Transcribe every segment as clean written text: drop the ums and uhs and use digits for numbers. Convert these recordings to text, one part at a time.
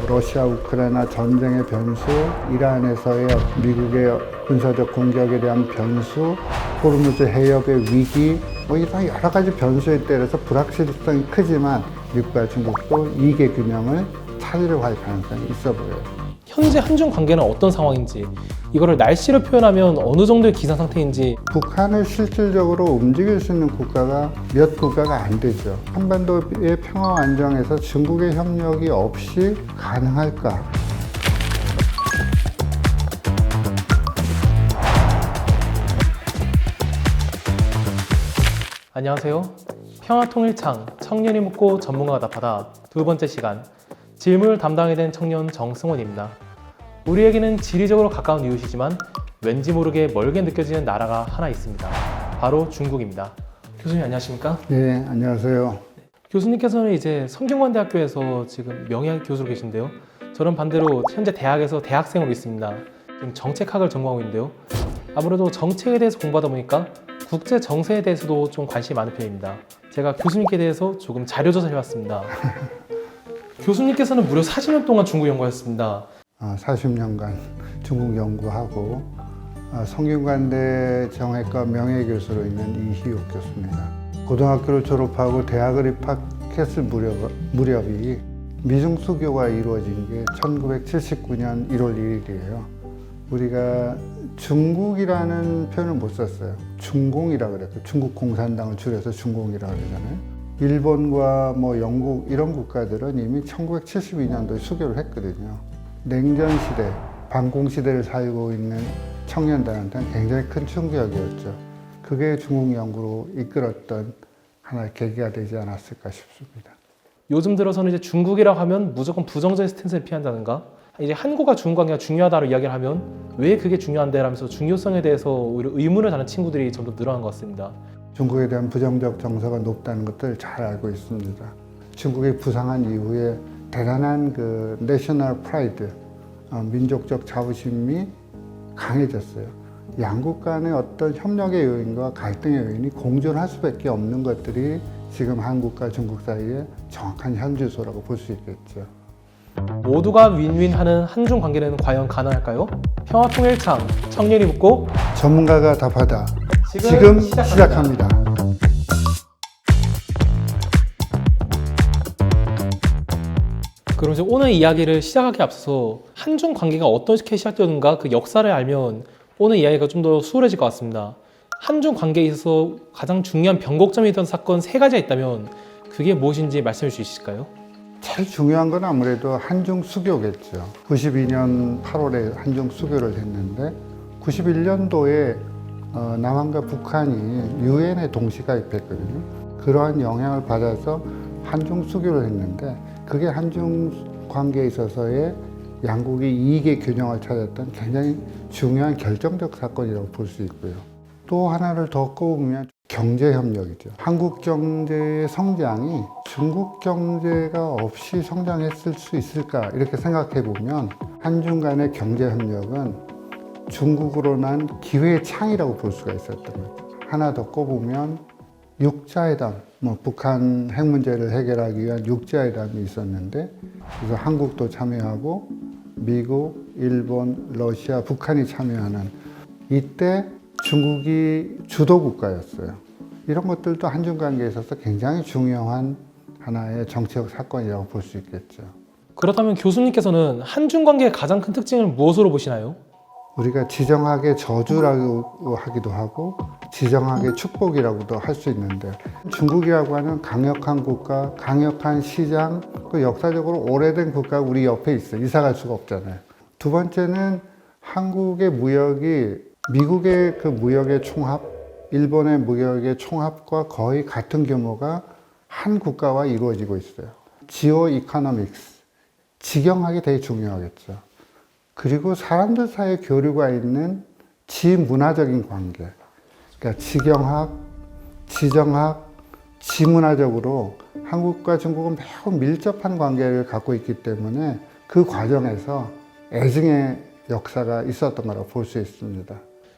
러시아 우크라이나 전쟁의 변수, 이란에서의 미국의 군사적 공격에 대한 변수, 호르무즈 해협의 위기, 이런 여러 가지 변수에 따라서 불확실성이 크지만 미국과 중국도 이계 균형을 찾으려고 할 가능성이 있어 보여요. 현재 한중 관계는 어떤 상황인지, 이거를 날씨로 표현하면 어느 정도의 기상 상태인지. 북한을 실질적으로 움직일 수 있는 국가가 몇 국가가 안 되죠. 한반도의 평화와 안정에서 중국의 협력이 없이 가능할까? 안녕하세요. 평화통일창 청년이 묻고 전문가가 답하다 두 번째 시간, 질문을 담당하게 된 청년 정승원입니다. 우리에게는 지리적으로 가까운 이웃이지만 왠지 모르게 멀게 느껴지는 나라가 하나 있습니다. 바로 중국입니다. 교수님 안녕하십니까? 네, 안녕하세요. 교수님께서는 이제 성균관대학교에서 지금 명예 교수로 계신데요. 저는 반대로 현재 대학에서 대학생으로 있습니다. 지금 정책학을 전공하고 있는데요. 아무래도 정책에 대해서 공부하다 보니까 국제 정세에 대해서도 좀 관심이 많은 편입니다. 제가 교수님께 대해서 조금 자료 조사를 해봤습니다. 교수님께서는 무려 40년 동안 중국 연구하셨습니다. 40년간 중국 연구하고 성균관대 정외과 명예교수로 있는 이희욱 교수입니다. 고등학교를 졸업하고 대학을 입학했을 무렵이 미중 수교가 이루어진 게 1979년 1월 1일이에요. 우리가 중국이라는 표현을 못 썼어요. 중공이라고 그랬고, 중국 공산당을 줄여서 중공이라고 그러잖아요. 일본과 영국 이런 국가들은 이미 1972년도에 수교를 했거든요. 냉전 시대, 반공 시대를 살고 있는 청년들한테는 굉장히 큰 충격이었죠. 그게 중국 연구로 이끌었던 하나의 계기가 되지 않았을까 싶습니다. 요즘 들어서는 이제 중국이라고 하면 무조건 부정적인 스탠스를 피한다든가, 이제 한국과 중국 관계가 중요하다고 이야기를 하면 왜 그게 중요한데 라면서 중요성에 대해서 오히려 의문을 하는 친구들이 점점 늘어난 것 같습니다. 중국에 대한 부정적 정서가 높다는 것들 잘 알고 있습니다. 중국이 부상한 이후에 대단한 그 내셔널 프라이드, 민족적 자부심이 강해졌어요. 양국 간의 어떤 협력의 요인과 갈등의 요인이 공존할 수밖에 없는 것들이 지금 한국과 중국 사이의 정확한 현주소라고 볼 수 있겠죠. 모두가 윈윈하는 한중 관계는 과연 가능할까요? 평화통일창 청년이 묻고 전문가가 답하다. 지금 시작합니다. 그럼 이제 오늘 이야기를 시작하기 앞서서 한중 관계가 어떻게 시작되었는가 그 역사를 알면 오늘 이야기가 좀 더 수월해질 것 같습니다. 한중 관계에 있어서 가장 중요한 변곡점이 된 사건 3가지가 있다면 그게 무엇인지 말씀해 주실 수 있을까요? 제일 중요한 건 아무래도 한중 수교겠죠. 92년 8월에 한중 수교를 했는데 91년도에 남한과 북한이 유엔에 동시 가입했거든요. 그러한 영향을 받아서 한중 수교를 했는데 그게 한중 관계에 있어서의 양국이 이익의 균형을 찾았던 굉장히 중요한 결정적 사건이라고 볼 수 있고요. 또 하나를 더 꼽으면 경제협력이죠. 한국 경제의 성장이 중국 경제가 없이 성장했을 수 있을까 이렇게 생각해 보면 한중 간의 경제협력은 중국으로 난 기회의 창이라고 볼 수가 있었던 거죠. 하나 더 꼽으면 육자회담, 북한 핵 문제를 해결하기 위한 육자회담이 있었는데 그래서 한국도 참여하고 미국, 일본, 러시아, 북한이 참여하는 이때 중국이 주도 국가였어요. 이런 것들도 한중 관계에 있어서 굉장히 중요한 하나의 정치적 사건이라고 볼 수 있겠죠. 그렇다면 교수님께서는 한중 관계의 가장 큰 특징을 무엇으로 보시나요? 우리가 지정하게 저주라고 하기도 하고 지정하게 축복이라고도 할 수 있는데 중국이라고 하는 강력한 국가, 강력한 시장, 그 역사적으로 오래된 국가가 우리 옆에 있어요. 이사 갈 수가 없잖아요. 두 번째는 한국의 무역이 미국의 그 무역의 총합, 일본의 무역의 총합과 거의 같은 규모가 한 국가와 이루어지고 있어요. 지오 이코노믹스, 직영학이 되게 중요하겠죠. 그리고 사람들 사이에 교류가 있는 지문화적인 관계. 그러니까 지경학, 지정학, 지문화적으로 한국과 중국은 매우 밀접한 관계를 갖고 있기 때문에 그 과정에서 애증의 역사가 있었던 거라고 볼 수 있습니다.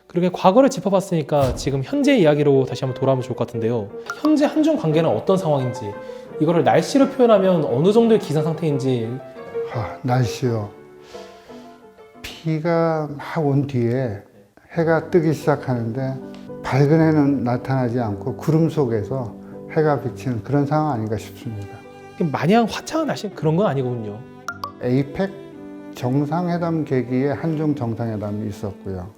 그렇게 과거를 짚어봤으니까 지금 현재 이야기로 다시 한번 돌아오면 좋을 것 같은데요. 현재 한중 관계는 어떤 상황인지, 이거를 날씨로 표현하면 어느 정도의 기상 상태인지. 날씨요. 비가 막 온 뒤에 해가 뜨기 시작하는데 밝은 해는 나타나지 않고 구름 속에서 해가 비치는 그런 상황 아닌가 싶습니다. 마냥 화창한 날씨 그런 건 아니거든요. 에이펙 정상회담 계기에 한중 정상회담이 있었고요.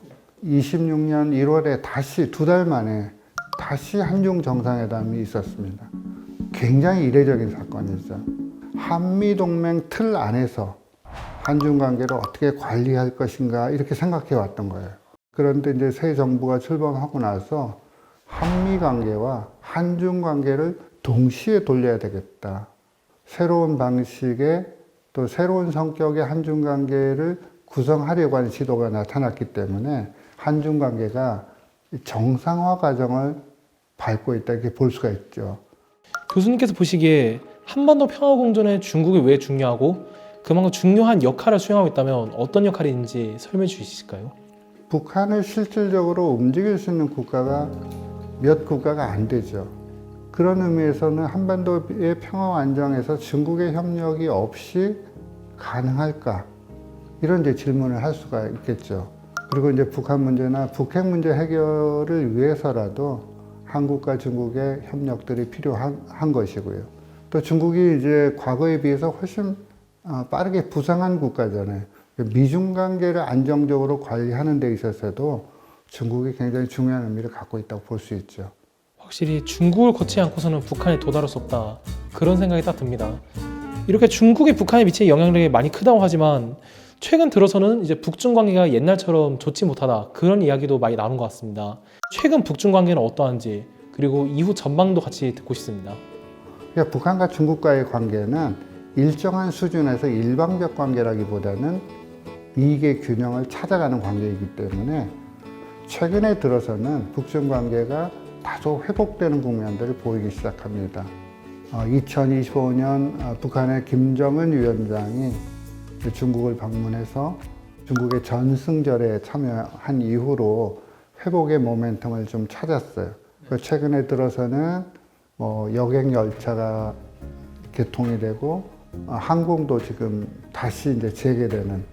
26년 1월에 다시 2달 만에 다시 한중 정상회담이 있었습니다. 굉장히 이례적인 사건이죠. 한미동맹 틀 안에서 한중 관계를 어떻게 관리할 것인가 이렇게 생각해 왔던 거예요. 그런데 이제 새 정부가 출범하고 나서 한미 관계와 한중 관계를 동시에 돌려야 되겠다. 새로운 방식의 또 새로운 성격의 한중 관계를 구성하려고 하는 시도가 나타났기 때문에 한중 관계가 정상화 과정을 밟고 있다 이렇게 볼 수가 있죠. 교수님께서 보시기에 한반도 평화 공존에 중국이 왜 중요하고 그만큼 중요한 역할을 수행하고 있다면 어떤 역할인지 설명해 주실까요? 북한을 실질적으로 움직일 수 있는 국가가 몇 국가가 안 되죠. 그런 의미에서는 한반도의 평화 안정에서 중국의 협력이 없이 가능할까? 이런 이제 질문을 할 수가 있겠죠. 그리고 이제 북한 문제나 북핵 문제 해결을 위해서라도 한국과 중국의 협력들이 필요한 것이고요. 또 중국이 이제 과거에 비해서 훨씬 빠르게 부상한 국가잖아요. 미중 관계를 안정적으로 관리하는 데 있어서도 중국이 굉장히 중요한 의미를 갖고 있다고 볼 수 있죠. 확실히 중국을 거치지 않고서는 북한에 도달할 수 없다. 그런 생각이 딱 듭니다. 이렇게 중국이 북한에 미치는 영향력이 많이 크다고 하지만 최근 들어서는 이제 북중 관계가 옛날처럼 좋지 못하다. 그런 이야기도 많이 나오는 것 같습니다. 최근 북중 관계는 어떠한지 그리고 이후 전망도 같이 듣고 싶습니다. 그러니까 북한과 중국과의 관계는 일정한 수준에서 일방적 관계라기보다는 이익의 균형을 찾아가는 관계이기 때문에 최근에 들어서는 북중 관계가 다소 회복되는 국면들을 보이기 시작합니다. 2025년 북한의 김정은 위원장이 중국을 방문해서 중국의 전승절에 참여한 이후로 회복의 모멘텀을 좀 찾았어요. 최근에 들어서는 여객 열차가 개통이 되고 항공도 지금 다시 이제 재개되는,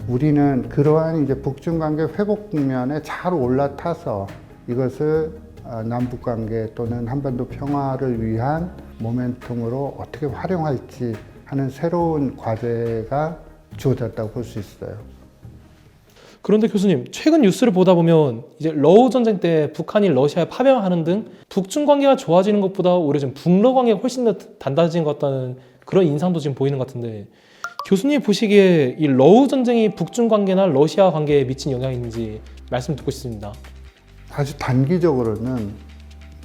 우리는 그러한 이제 북중 관계 회복 국면에 잘 올라타서 이것을 남북 관계 또는 한반도 평화를 위한 모멘텀으로 어떻게 활용할지 하는 새로운 과제가 주어졌다고 볼 수 있어요. 그런데 교수님, 최근 뉴스를 보다 보면 이제 러우 전쟁 때 북한이 러시아에 파병하는 등 북중 관계가 좋아지는 것보다 오히려 좀 북러 관계가 훨씬 더 단단해진 것 같다는 그런 인상도 지금 보이는 것 같은데, 교수님 보시기에 이 러우 전쟁이 북중 관계나 러시아 관계에 미친 영향이 있는지 말씀 듣고 싶습니다. 아주 단기적으로는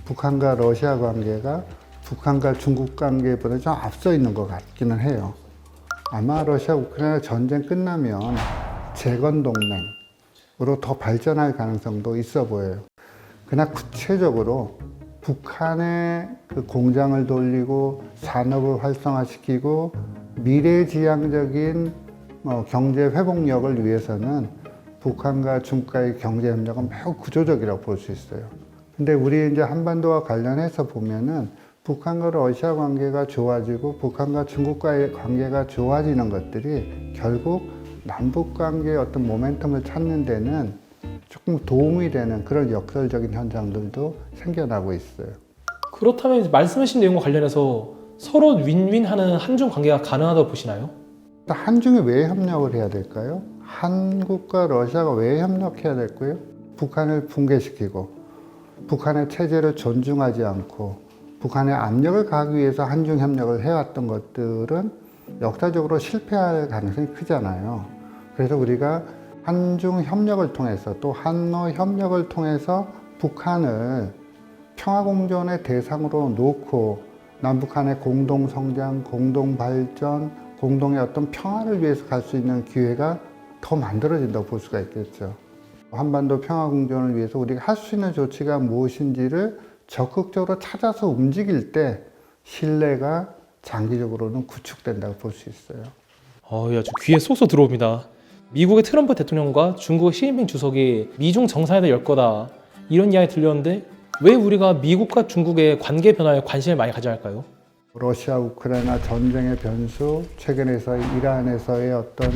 북한과 러시아 관계가 북한과 중국 관계보다 좀 앞서 있는 것 같기는 해요. 아마 러시아 우크라이나 전쟁 끝나면 재건 동맹으로 더 발전할 가능성도 있어 보여요. 그러나 구체적으로 북한의 그 공장을 돌리고 산업을 활성화시키고 미래지향적인 경제 회복력을 위해서는 북한과 중국과의 경제 협력은 매우 구조적이라고 볼 수 있어요. 근데 우리 이제 한반도와 관련해서 보면은 북한과 러시아 관계가 좋아지고 북한과 중국과의 관계가 좋아지는 것들이 결국 남북 관계의 어떤 모멘텀을 찾는 데는 조금 도움이 되는 그런 역설적인 현상들도 생겨나고 있어요. 그렇다면 이제 말씀하신 내용과 관련해서 서로 윈윈하는 한중 관계가 가능하다고 보시나요? 한중이 왜 협력을 해야 될까요? 한국과 러시아가 왜 협력해야 될까요? 북한을 붕괴시키고 북한의 체제를 존중하지 않고 북한에 압력을 가하기 위해서 한중 협력을 해왔던 것들은 역사적으로 실패할 가능성이 크잖아요. 그래서 우리가 한중 협력을 통해서 또 한러 협력을 통해서 북한을 평화공존의 대상으로 놓고 남북한의 공동 성장, 공동 발전, 공동의 어떤 평화를 위해서 갈 수 있는 기회가 더 만들어진다고 볼 수가 있겠죠. 한반도 평화공존을 위해서 우리가 할 수 있는 조치가 무엇인지를 적극적으로 찾아서 움직일 때 신뢰가 장기적으로는 구축된다고 볼 수 있어요. 아주 귀에 쏙쏙 들어옵니다. 미국의 트럼프 대통령과 중국의 시진핑 주석이 미중 정상회담 열 거다 이런 이야기 들렸는데 왜 우리가 미국과 중국의 관계 변화에 관심을 많이 가져야 할까요? 러시아 우크라이나 전쟁의 변수, 최근에서의 이란에서의 어떤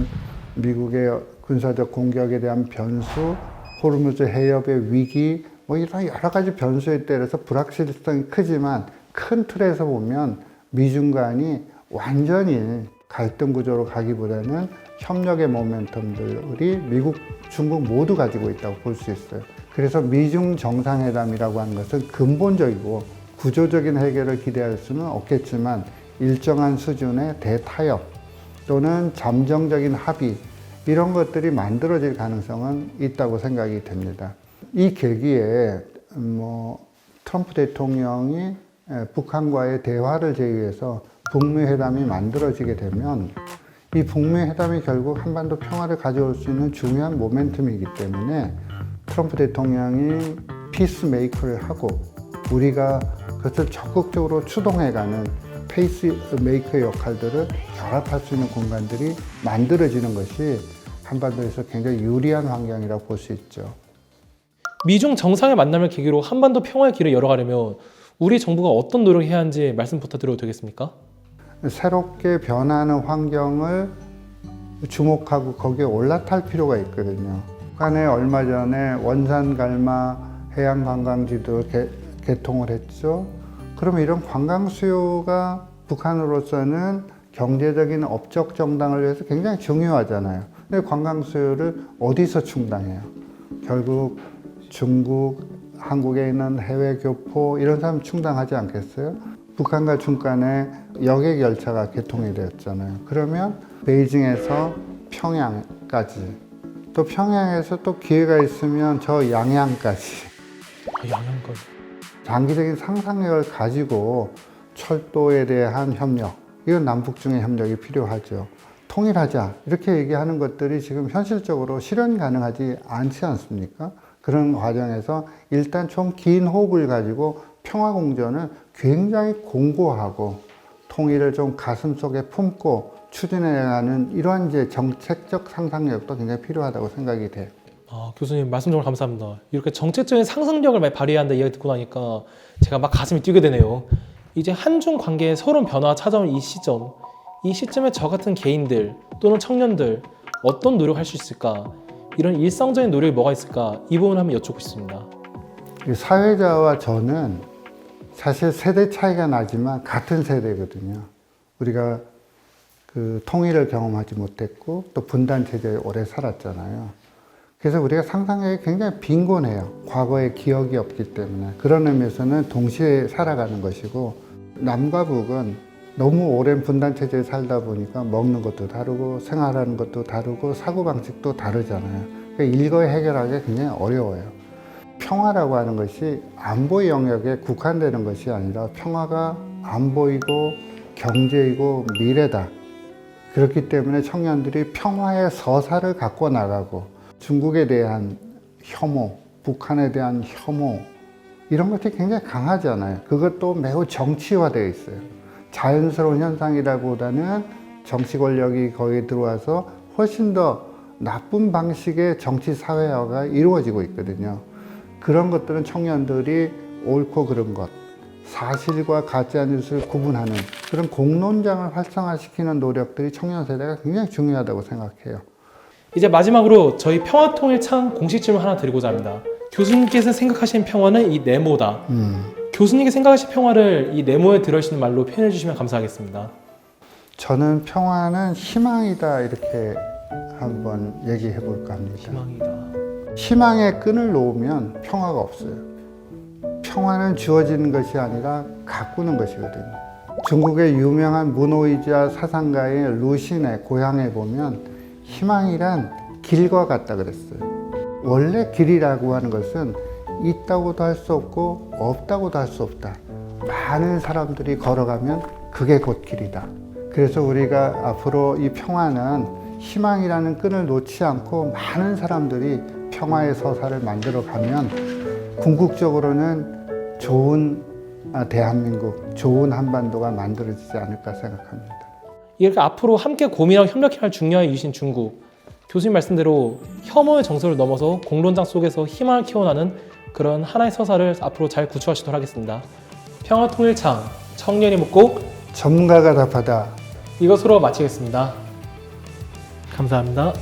미국의 군사적 공격에 대한 변수, 호르무즈 해협의 위기, 뭐 이런 여러 가지 변수에 따라서 불확실성이 크지만 큰 틀에서 보면 미중 간이 완전히 갈등 구조로 가기보다는 협력의 모멘텀들이 미국, 중국 모두 가지고 있다고 볼 수 있어요. 그래서 미중 정상회담이라고 하는 것은 근본적이고 구조적인 해결을 기대할 수는 없겠지만 일정한 수준의 대타협 또는 잠정적인 합의 이런 것들이 만들어질 가능성은 있다고 생각이 됩니다. 이 계기에 트럼프 대통령이 북한과의 대화를 제의해서 북미 회담이 만들어지게 되면 이 북미 회담이 결국 한반도 평화를 가져올 수 있는 중요한 모멘텀이기 때문에 트럼프 대통령이 피스메이커를 하고 우리가 그것을 적극적으로 추동해가는 페이스메이커 역할들을 결합할 수 있는 공간들이 만들어지는 것이 한반도에서 굉장히 유리한 환경이라고 볼 수 있죠. 미중 정상의 만남을 계기로 한반도 평화의 길을 열어가려면 우리 정부가 어떤 노력을 해야 하는지 말씀 부탁드려도 되겠습니까? 새롭게 변하는 환경을 주목하고 거기에 올라탈 필요가 있거든요. 북한에 얼마 전에 원산 갈마 해양 관광지도 개통을 했죠. 그럼 이런 관광 수요가 북한으로서는 경제적인 업적 정당을 위해서 굉장히 중요하잖아요. 근데 관광 수요를 어디서 충당해요? 결국 중국, 한국에 있는 해외 교포 이런 사람 충당하지 않겠어요? 북한과 중간에 여객 열차가 개통이 되었잖아요. 그러면 베이징에서 평양까지 또 평양에서 또 기회가 있으면 저 양양까지 양양까지. 장기적인 상상력을 가지고 철도에 대한 협력, 이건 남북 중의 협력이 필요하죠. 통일하자 이렇게 얘기하는 것들이 지금 현실적으로 실현 가능하지 않지 않습니까? 그런 과정에서 일단 좀 긴 호흡을 가지고 평화공존을 굉장히 공고하고 통일을 좀 가슴속에 품고 추진해가는 이러한 이제 정책적 상상력도 굉장히 필요하다고 생각이 돼요. 교수님 말씀 정말 감사합니다. 이렇게 정책적인 상상력을 많이 발휘해야 한다 이야기 듣고 나니까 제가 막 가슴이 뛰게 되네요. 이제 한중 관계의 새로운 변화가 찾아온 이 시점에 저 같은 개인들 또는 청년들 어떤 노력할 수 있을까? 이런 일상적인 노력이 뭐가 있을까? 이 부분을 한번 여쭙고 싶습니다. 사회자와 저는 사실 세대 차이가 나지만 같은 세대거든요. 우리가 그 통일을 경험하지 못했고 또 분단 체제에 오래 살았잖아요. 그래서 우리가 상상력이 굉장히 빈곤해요. 과거의 기억이 없기 때문에. 그런 의미에서는 동시에 살아가는 것이고 남과 북은 너무 오랜 분단 체제에 살다 보니까 먹는 것도 다르고 생활하는 것도 다르고 사고방식도 다르잖아요. 그러니까 일거에 해결하기 굉장히 어려워요. 평화라고 하는 것이 안보 영역에 국한되는 것이 아니라 평화가 안보이고 경제이고 미래다. 그렇기 때문에 청년들이 평화의 서사를 갖고 나가고 중국에 대한 혐오, 북한에 대한 혐오 이런 것들이 굉장히 강하잖아요. 그것도 매우 정치화되어 있어요. 자연스러운 현상이라기보다는 정치 권력이 거기에 들어와서 훨씬 더 나쁜 방식의 정치 사회화가 이루어지고 있거든요. 그런 것들은 청년들이 옳고 그른 것, 사실과 가짜뉴스를 구분하는 그런 공론장을 활성화시키는 노력들이 청년 세대가 굉장히 중요하다고 생각해요. 이제 마지막으로 저희 평화통일창 공식 질문 하나 드리고자 합니다. 교수님께서 생각하시는 평화는 이 네모다. 교수님이 생각하시는 평화를 이 네모에 들어있는 말로 표현해 주시면 감사하겠습니다. 저는 평화는 희망이다 이렇게 한번 얘기해 볼까 합니다. 희망이다. 희망의 끈을 놓으면 평화가 없어요. 평화는 주어지는 것이 아니라 가꾸는 것이거든요. 중국의 유명한 문호이자 사상가의 루신의 고향에 보면 희망이란 길과 같다 그랬어요. 원래 길이라고 하는 것은 있다고도 할 수 없고 없다고도 할 수 없다. 많은 사람들이 걸어가면 그게 곧 길이다. 그래서 우리가 앞으로 이 평화는 희망이라는 끈을 놓지 않고 많은 사람들이 평화의 서사를 만들어가면 궁극적으로는 좋은 대한민국, 좋은 한반도가 만들어지지 않을까 생각합니다. 이렇게 앞으로 함께 고민하고 협력해야 할 중요한 이유신 중국. 교수님 말씀대로 혐오의 정서를 넘어서 공론장 속에서 희망을 키워나는 그런 하나의 서사를 앞으로 잘 구축하시도록 하겠습니다. 평화통일창 청년이 묻고 전문가가 답하다. 이것으로 마치겠습니다. 감사합니다.